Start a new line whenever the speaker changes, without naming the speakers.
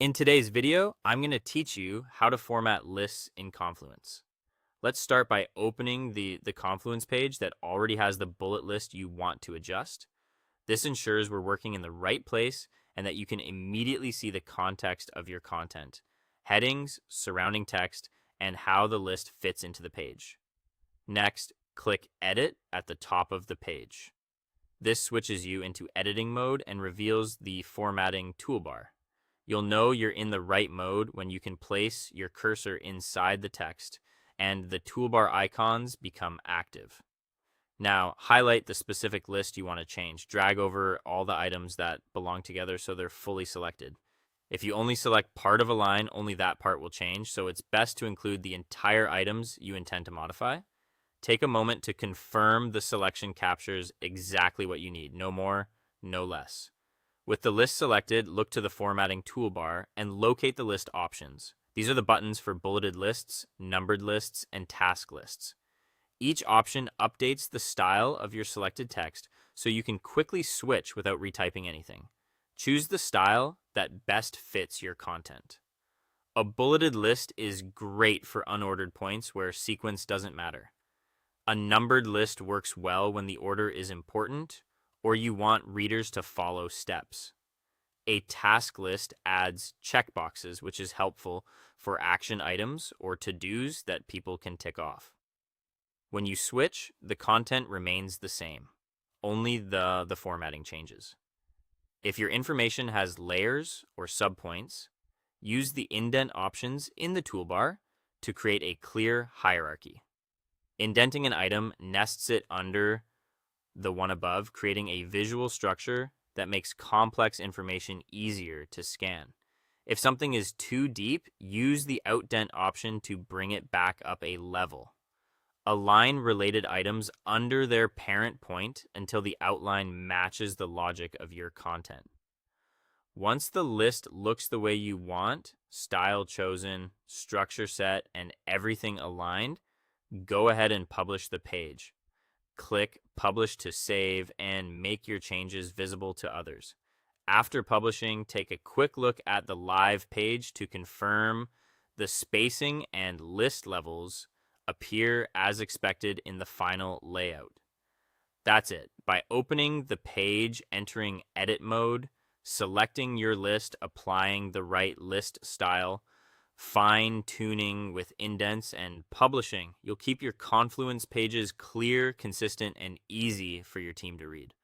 In today's video, I'm going to teach you how to format lists in Confluence. Let's start by opening the Confluence page that already has the bullet list you want to adjust. This ensures we're working in the right place and that you can immediately see the context of your content, headings, surrounding text, and how the list fits into the page. Next, click Edit at the top of the page. This switches you into editing mode and reveals the formatting toolbar. You'll know you're in the right mode when you can place your cursor inside the text and the toolbar icons become active. Now, highlight the specific list you want to change. Drag over all the items that belong together so they're fully selected. If you only select part of a line, only that part will change, so it's best to include the entire items you intend to modify. Take a moment to confirm the selection captures exactly what you need, no more, no less. With the list selected, look to the formatting toolbar and locate the list options. These are the buttons for bulleted lists, numbered lists, and task lists. Each option updates the style of your selected text so you can quickly switch without retyping anything. Choose the style that best fits your content. A bulleted list is great for unordered points where sequence doesn't matter. A numbered list works well when the order is important or you want readers to follow steps. A task list adds checkboxes, which is helpful for action items or to-dos that people can tick off. When you switch, the content remains the same. Only the formatting changes. If your information has layers or subpoints, use the indent options in the toolbar to create a clear hierarchy. Indenting an item nests it under the one above, creating a visual structure that makes complex information easier to scan. If something is too deep, use the outdent option to bring it back up a level. Align related items under their parent point until the outline matches the logic of your content. Once the list looks the way you want, style chosen, structure set, and everything aligned, go ahead and publish the page. Click Publish to save and make your changes visible to others. After publishing, take a quick look at the live page to confirm the spacing and list levels appear as expected in the final layout. That's it. By opening the page, entering edit mode, selecting your list, applying the right list style, fine-tuning with indents, and publishing, you'll keep your Confluence pages clear, consistent, and easy for your team to read.